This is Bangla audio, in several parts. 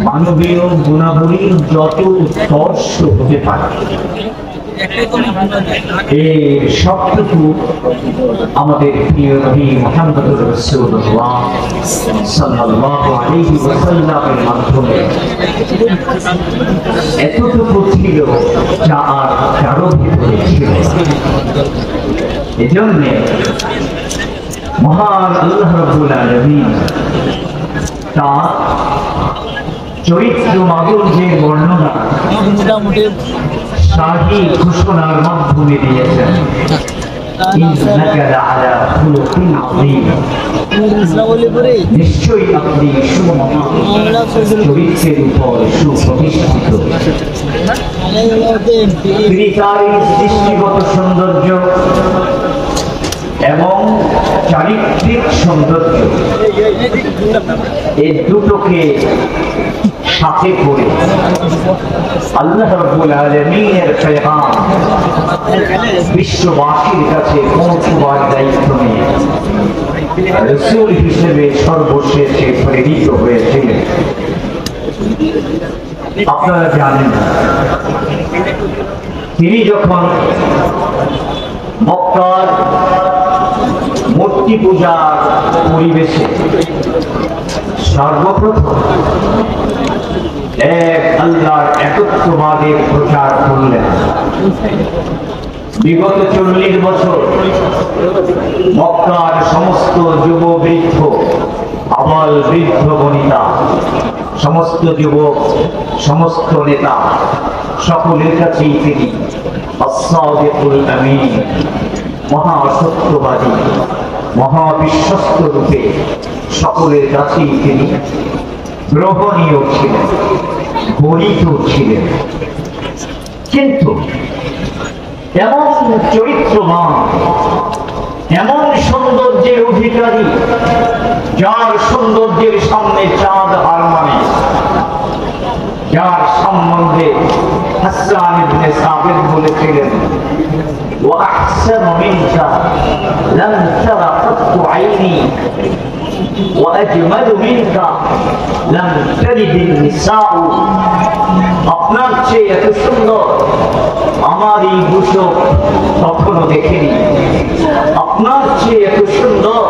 মানবীয় গুণাবলীর যত স্পর্শ হতে পারে এর সবটুকু আমাদের প্রিয় নবী মুহাম্মদুর রাসূলুল্লাহ সাল্লাল্লাহু আলাইহি ওয়াসাল্লামের মাধ্যমে এতটুকু ছিল যা আর কারো ভিতরে ছিল। এজন্য মহান আল্লাহ রাব্বুল আলামিন তার চরিত্র মাধুর্যের বর্ণনা শাহী ঘোষণার মাধ্যমে দিয়েছেন। নিশ্চয়ই আপনি চরিত্রের উপর সুপ্রতিষ্ঠিত। তিনি তার সৃষ্টিগত সৌন্দর্য এবং চারিত্রিক সৌন্দর্য এই দুটোকে সাথে করে আল্লাহ রাব্বুল আলামিনের পেগাম বিশ্ববাসীর কাছে পৌঁছবার দায়িত্ব নিয়ে রাসূল হিসেবে সর্বশেষে প্রেরিত হয়েছিলেন। আপনারা জানেন তিনি যখন মক্কার মূর্তি পূজার পরিবেশে সর্বপ্রথম এক আল্লাহর একত্ববাদের প্রচার করলেন। বিগত 40 বছর মক্কার সমস্ত যুব বৃদ্ধ আবাল বৃদ্ধ বনিতা সমস্ত যুবক সমস্ত নেতা সকলের কাছেই তিনি as-sadiqul amin মহাসত্যবাদী মহাবিশ্বস্ত রূপে সকলের কাছেই তিনি গ্রহণীয় ছিলেন, গরিত ছিলেন। কিন্তু এমন চরিত্রবান এমন সৌন্দর্যের অধিকারী যার সৌন্দর্যের সামনে চাঁদ হার মানে, যার সম্বন্ধে হাসান ইবনে সাবিত বলেছিলেন وأحسن منك لم تر قط عيني وأجمل منك لم تلد النساء। আপনার চেয়ে এত সুন্দর আমার এই বুশক কখনো দেখেনি, আপনার চেয়ে এত সুন্দর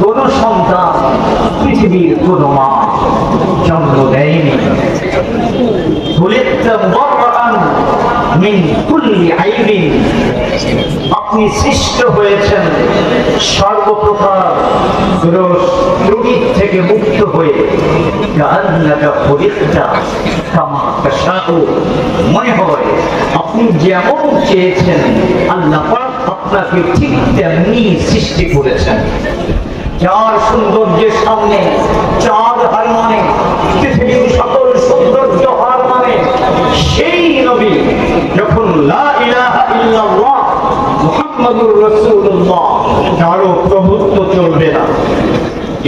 কোন সন্তান পৃথিবীর কোন মা জন্ম দেয়নি। আপনি সৃষ্ট হয়েছেন সর্বপ্রকার দোষ ত্রুটি থেকে মুক্ত হয়ে, মনে হয় আপনি যেমন চেয়েছেন আল্লাহ পাক আপনাকে ঠিক তেমনি সৃষ্টি করেছেন। যার সৌন্দর্যের সামনে চাঁদ হার মানে, পৃথিবীর সকল সৌন্দর্য হার মানে, সেই নবী যখন লা ইলাহা ইল্লাল্লাহ মুহাম্মাদুর রাসূলুল্লাহ কারো প্রভুত্ব চলবে না,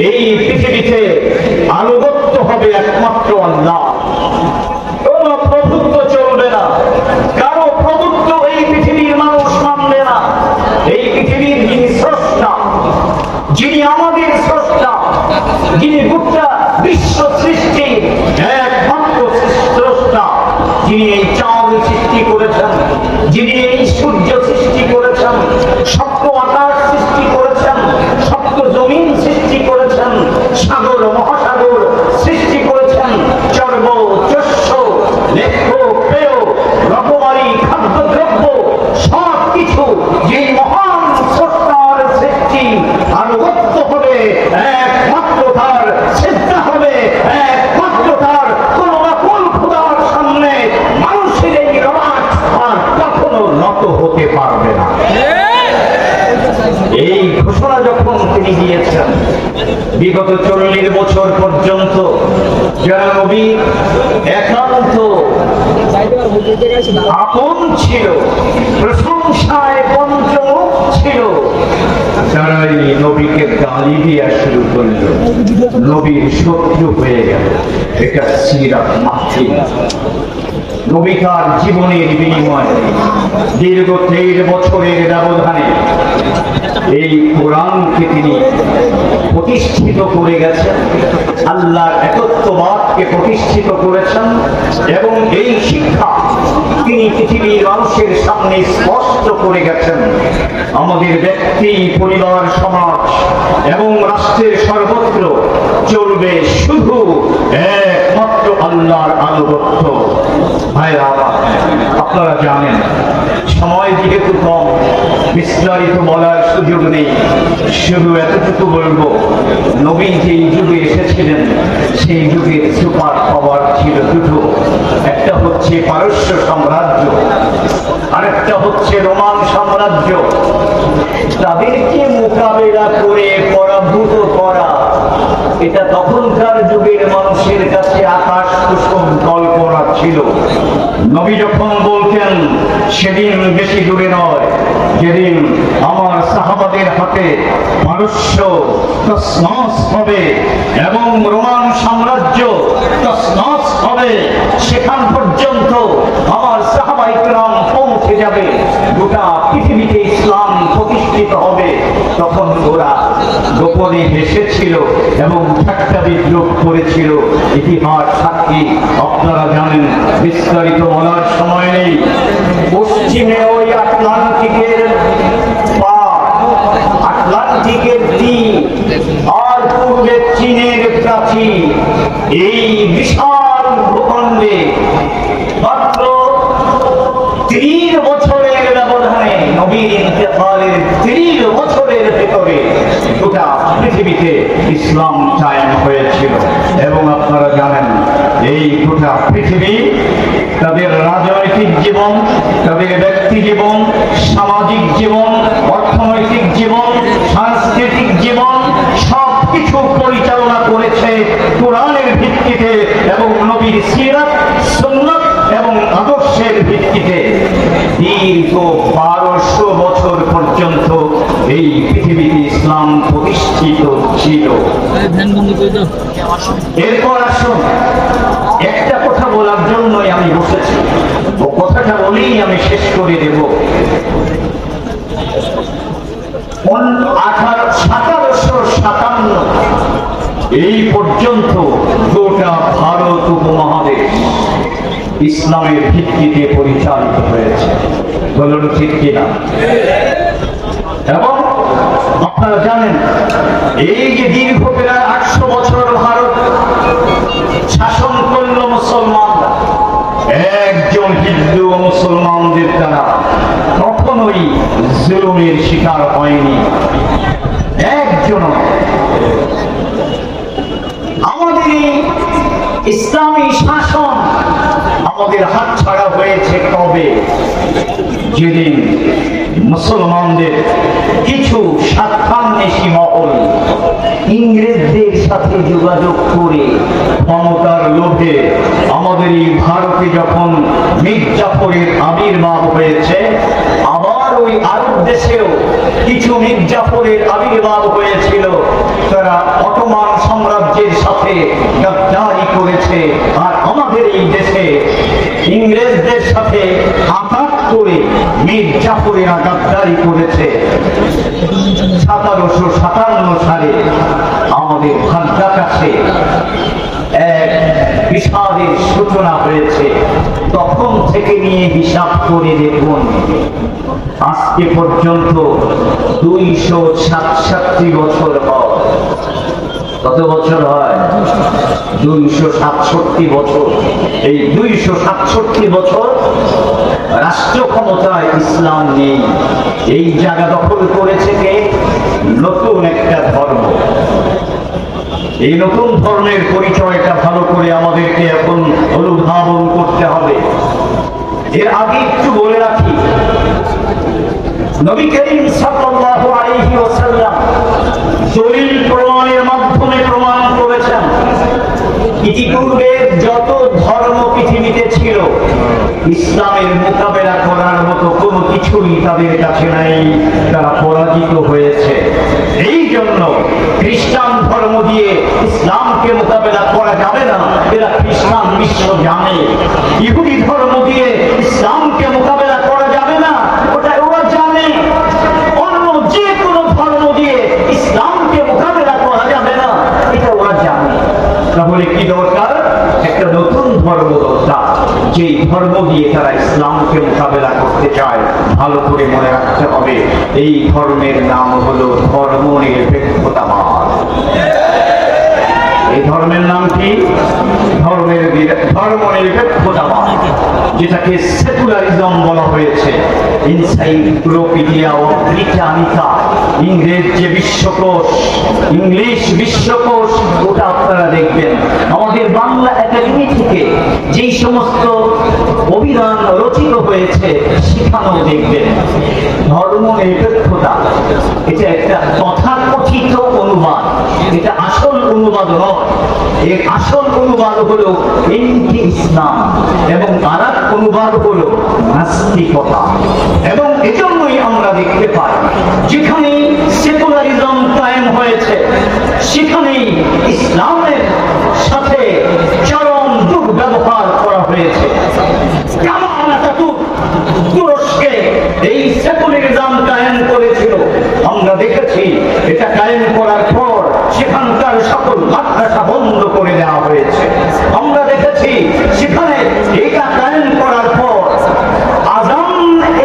এই পৃথিবীতে আনুগত্য হবে একমাত্র আল্লাহ, কোন প্রভুত্ব চলবে না, কারো প্রভুত্ব এই পৃথিবীর মানুষ মানবে না। এই পৃথিবীর যিনি স্রষ্টা, যিনি আমাদের স্রষ্টা, যিনি গোটা বিশ্ব সৃষ্টির একমাত্র স্রষ্টা, যিনি এই চাঁদ সৃষ্টি করেছেন, যিনি এই সূর্য সৃষ্টি করেছেন, সপ্ত আকাশ সৃষ্টি করেছেন, সপ্ত জমিন সৃষ্টি করেছেন, সাগর মহাসাগর সৃষ্টি করেছেন, চর্ব চস্য লেখ্য পেয় রকমারি খাদ্যদ্রব্য সবকিছু যেই মহান স্রষ্টার সৃষ্টি, আনুগত্য হবে একমাত্র তার, শ্রদ্ধা হবে একমাত্র তার। কোন নকল খোদার সামনে মানুষের এই রওয়াজ আর কখনো নত হতে পারবে না। এই ঘোষণা যখন তিনি দিয়েছেন, বিগত 40 বছর পর্যন্ত যারা নবী একান্ত আপন ছিল, প্রশংসায় পঞ্চমুখ ছিল, যারাই নবীকে গালি দিয়া শুরু করল, নবীর শত্রু হয়ে গেল। এটা সিরাত মাহফিল। নবী তার জীবনের বিনিময়ে দীর্ঘ 13 বছরের ব্যবধানে এই কোরআনকে তিনি প্রতিষ্ঠিত করে গেছেন, আল্লাহর একত্ববাদকে প্রতিষ্ঠিত করেছেন এবং এই শিক্ষা তিনি পৃথিবীর মানুষের সামনে স্পষ্ট করে গেছেন। আমাদের ব্যক্তি, পরিবার, সমাজ এবং রাষ্ট্রের সর্বত্র চলবে শুধু একমাত্র আল্লাহর আনুগত্য। ভাইরা আপনারা জানেন, সময় যেহেতু কম, বিস্তারিত বলার সুযোগ নেই, শুধু এতটুকু বলবো, নবী যেই যুগে এসেছিলেন সেই যুগের সুপার পাওয়ার ছিল দুটো। একটা হচ্ছে পারস্য সাম্রাজ্য, আরেকটা হচ্ছে রোমান সাম্রাজ্য। তাদেরকে মোকাবেলা করে পরাভূত করা, এটা তখনকার যুগের মানুষের কাছে আকাশ কুসুম কল্পনা ছিল। নবী যখন বলতেন সেদিন বেশি দূরে নয়, যেদিন আমার সাহাবাদের হাতে পারস্য তছনছ হবে এবং রোমান সাম্রাজ্য তছনছ হবে, সেখান পর্যন্ত আমার সাহাবায়ে কেরাম পৌঁছে যাবে, গোটা পৃথিবীতে ইসলাম প্রতিষ্ঠিত হবে, তখন ওরা গোপনে হেসেছিল এবং ঠাট্টা বিদ্রুপ করেছিল। ইতিহাস সাক্ষী, আপনারা জানেন, বিস্তারিত বলার সময় নেই। পশ্চিমে ওই আটলান্টিকের দ্বীপ আর পূর্বে চীনের প্রাচীর, এই বিশাল ভূখণ্ডে মাত্র 30 বছরের ব্যবধানে, নবীর ইন্তেকালের 30 বছরের ভেতরে গোটা পৃথিবীতে ইসলাম কায়েম হয়েছিল। এবং আপনারা জানেন, এই গোটা পৃথিবী তাদের রাজনৈতিক জীবন, তাদের ব্যক্তি জীবন, সামাজিক জীবন, অর্থনৈতিক জীবন, সাংস্কৃতিক জীবন সবকিছু পরিচালনা করেছে কোরআনের ভিত্তিতে এবং নবীর সিরাত, সুন্নাত এবং আদর্শের ভিত্তিতে। দীর্ঘ 1200 বছর পর্যন্ত এই পৃথিবীতে ইসলাম প্রতিষ্ঠিত ছিল। এরপর আসুন, একটা কথা বলার জন্যই আমি বসেছি, ও কথাটা বলেই আমি শেষ করে দেব। 1757 এই পর্যন্ত গোটা ভারত উপমহাদেশ ইসলামের ভিত্তিতে পরিচালিত হয়েছে, বলুন ঠিক কিনা? এবং আপনারা জানেন, এই যে দীর্ঘ প্রায় 800 বছর ভারত শাসন করল মুসলমান, একজন হিন্দু ও মুসলমানদের দ্বারা কখনোই জুলুমের শিকার হয়নি, একজন। আমাদের ইসলামী শাসন আমাদের হাতছাড়া হয়েছে কবে? যেদিন মুসলমানদের কিছু স্বার্থান্বেষী মহল ইংরেজদের সাথে যোগাযোগ করে ক্ষমতার লোভে আমাদের এই ভারতে যখন মীর জাফরের আবির্ভাব হয়েছে, আবার ওই আরব দেশেও কিছু মীর জাফরের আবির্ভাব হয়েছিল। তারা অটোমান সাম্রাজ্যের সাথে গাদ্দারি করেছে, আর আমাদের এই দেশে ইংরেজদের সাথে আঘাত করে মীর জাফরেরা গাদ্দারি করেছে। 1757 সালে আমাদের ভাগ্যাকাশে এক বিষাদের সূচনা হয়েছে। তখন থেকে নিয়ে হিসাব করে দেখুন, আজকে পর্যন্ত 267 বছর হয়। কত বছর হয়? 267 বছর। এই 267 বছর রাষ্ট্র ক্ষমতায় ইসলাম নেই। এই জায়গা দখল করেছে কে? নতুন একটা ধর্ম। এই নতুন ধর্মের পরিচয়টা ভালো করে আমাদেরকে এখন অনুধাবন করতে হবে। এর আগে একটু বলে রাখি, নবী করিম সাল্লাল্লাহু আলাইহি ওয়াসাল্লাম দলিল প্রমাণের মাধ্যমে প্রমাণ করেছেন ইতিপূর্বে যত ধর্ম পৃথিবীতে ছিল, ইসলামের মোকাবেলা করার মতো কোনো কিছুই তাদের কাছে নাই, তারা পরাজিত হয়েছে। এই জন্য খ্রিস্টান ধর্ম দিয়ে ইসলামকে মোকাবেলা করা যাবে না, এরা খ্রিস্টান বিশ্ব জানে। ইহুদি ধর্ম দিয়ে ইসলামকে মোকাবেলা করা যাবে না, ওটা ওরা জানে। অন্য যে কোনো তাহলে কি দরকার? একটা নতুন ধর্ম দরকার, যেই ধর্ম দিয়ে তারা ইসলামকে মোকাবেলা করতে চায়। ভালো করে মনে রাখতে হবে, এই ধর্মের নাম হলো ধর্মনিরপেক্ষতাবাদ। এই ধর্মের নাম কি? ধর্মনিরপেক্ষতাবাদ, যেটাকে সেকুলারিজম বলা হয়েছে। এনসাইক্লোপিডিয়া অফ ব্রিটানিকা, ইংরেজ যে বিশ্বকোষ, ইংলিশ বিশ্বকোষ, ওটা আপনারা দেখবেন। আমাদের বাংলা একাডেমি থেকে যেই সমস্ত অভিধান রচিত হয়েছে সেখানেও দেখবেন ধর্মনিরপেক্ষতা, এটা একটা তথাকথিত অনুবাদ, এটা আসল অনুবাদ নয়। এর আসল অনুবাদ হলো এন্টি ইসলাম এবং আরেক অনুবাদ হলো নাস্তিকতা। এবং এজন্যই আমরা দেখতে পাই যেখানে সেকুলারিজম কায়েম হয়েছে সেখানেই ইসলামের সাথে চরম দুর্ব্যবহার করা হয়েছে। তুরস্কে এই সেকুলারিজম কায়েম করেছিল, আমরা দেখেছি। এটা কায়েম করার পর সেখানকার সকল মাদ্রাসা বন্ধ করে দেওয়া হয়েছে। আমরা দেখেছি সেখানে এটা কায়েম করার পর আযান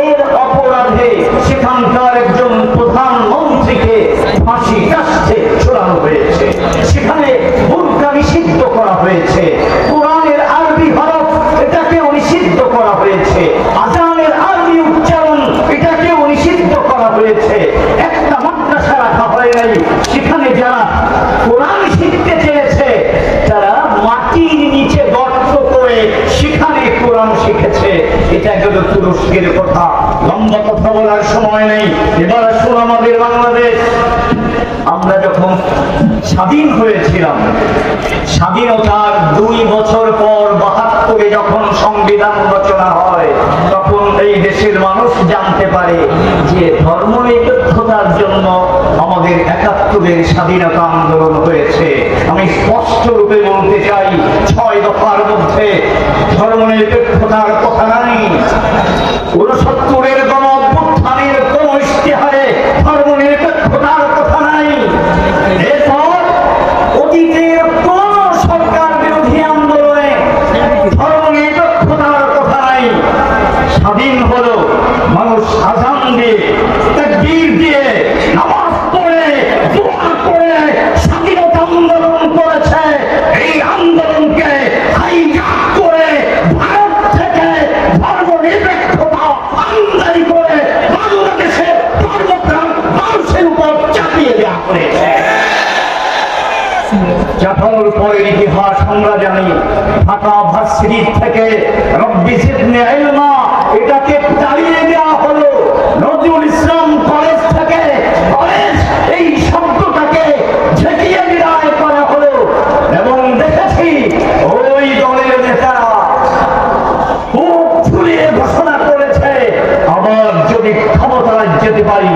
এর অপরাধে সেখানকার একজন প্রধানমন্ত্রীকে ফাঁসি কাষ্ঠে ঝোলানো হয়েছে। সেখানে বুরকা নিষিদ্ধ করা হয়েছে, কোরআনের আরবি হরফ এটাকেও নিষিদ্ধ করা হয়েছে, আযানের আরবি উচ্চারণ এটাকেও নিষিদ্ধ করা হয়েছে। একটা মাদ্রাসা রাখা হয় নাই, সেখানে যারা কোরআন শিখতে চেয়েছে তারা মাটির নিচে গর্ত করে সেখানে কোরআন শিখেছে। এটা গেল তুরস্কের কথা। লম্বা কথা বলার সময় নেই, এবার আসুন আমাদের বাংলাদেশ। আমরা যখন স্বাধীন হয়েছিলাম, স্বাধীনতার 2 বছর পর 72-এ যখন সংবিধান রচনা হয়, তখন এই দেশের মানুষ জানতে পারে যে ধর্মনিরপেক্ষতার জন্য আমাদের 71-এর স্বাধীনতা আন্দোলন হয়েছে। আমি স্পষ্ট রূপে বলতে চাই, 6 দফার মধ্যে ধর্মনিরপেক্ষতার কথা নাই। 69-এর গণ অভ্যুত্থানের কোন ইশতেহারে ধর্মনিরপেক্ষতার কথা নাই। এরপর অতীতের কোন সরকার বিরোধী আন্দোলনে ধর্মনিরপেক্ষতার কথা নাই। স্বাধীন হলো মানুষ আযান দিয়ে, তাকবীর দিয়ে, নামাজ পড়ে, দোয়া করে স্বাধীনতা আন্দোলন করেছে। এই আন্দোলনকে হাইজ্যাক করে ভারত থেকে ধর্মনিরপেক্ষতা আমদানি করে বাংলাদেশের ধর্মপ্রাণ মানুষের উপর চাপিয়ে দেওয়া হয়েছে। চাপানোর পরের ইতিহাস আমরা জানি। ঢাকা ভার্সিটি থেকে রব্বি জিদনি ইলমা এটাকে তাড়িয়ে দেওয়া হলো। নজরুল ইসলাম কলেজ থেকে কলেজ এই শব্দটাকে ঝেঁটিয়ে বিদায় করা হলো। এবং দেখেছি ওই দলের নেতারা বুক ফুলিয়ে ঘোষণা করেছে, আবার যদি ক্ষমতায় যেতে পারি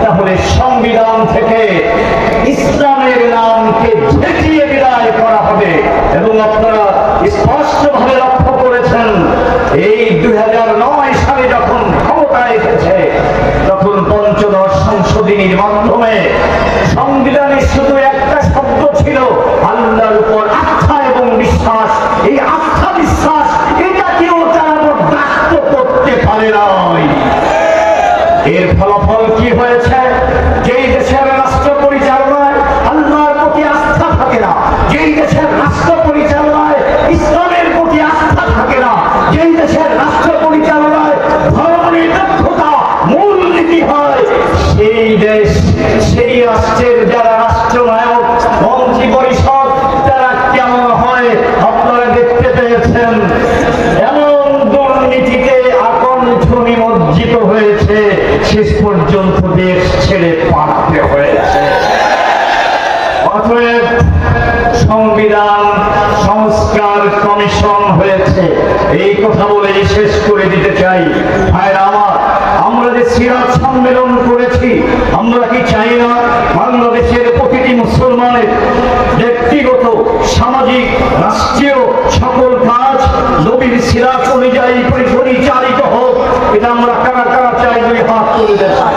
তাহলে সংবিধান থেকে ইসলামের নামকে ঝেঁটিয়ে বিদায় করা হবে। এবং আপনারা স্পষ্টভাবে লক্ষ্য করেছেন, এই 2009 সালে যখন ক্ষমতায় এসেছে তখন পঞ্চদশ সংশোধনীর মাধ্যমে সংবিধানে শুধু একটা শব্দ ছিল, আল্লাহর উপর আস্থা এবং বিশ্বাস। এই আস্থা বিশ্বাস এটাকেও তারা বরদাস্ত করতে পারে নাই। এর ফলাফল কি হয়েছে? যেই দেশের রাষ্ট্র পরিচালনায় আল্লাহর প্রতি আস্থা থাকে না, যেই দেশের রাষ্ট্র পরিচালনায় ইসলামের প্রতি আস্থা থাকে না, যেই দেশের রাষ্ট্র পরিচালনায় ধর্মনিরপেক্ষতা মূল নীতি হয়, সেই দেশ, সেই রাষ্ট্রের যারা রাষ্ট্রনায়ক, মন্ত্রী পরিষদ, তারা কেমন হয় আপনারা দেখতে পেয়েছেন। এমন দুর্নীতিতে আকণ্ঠ নিমজ্জিত হয়েছে, শেষ পর্যন্ত দেশ ছেড়ে পালাতে হয়েছে। অতএব সংবিধান সংস্কার কমিশন হয়েছে, এই কথা বলে শেষ করে দিতে চাই। ভাইরা আমার, আমরা যে সিরাত সম্মেলন করেছি, আমরা কি চাই না বাংলাদেশের প্রতিটি মুসলমানের ব্যক্তিগত, সামাজিক, রাষ্ট্রীয় সকল কাজ নবীর সিরাত অনুযায়ী পরিচালিত হোক? এটা আমরা কারা কারা চাই? দুই হাত তুলে দেখাই।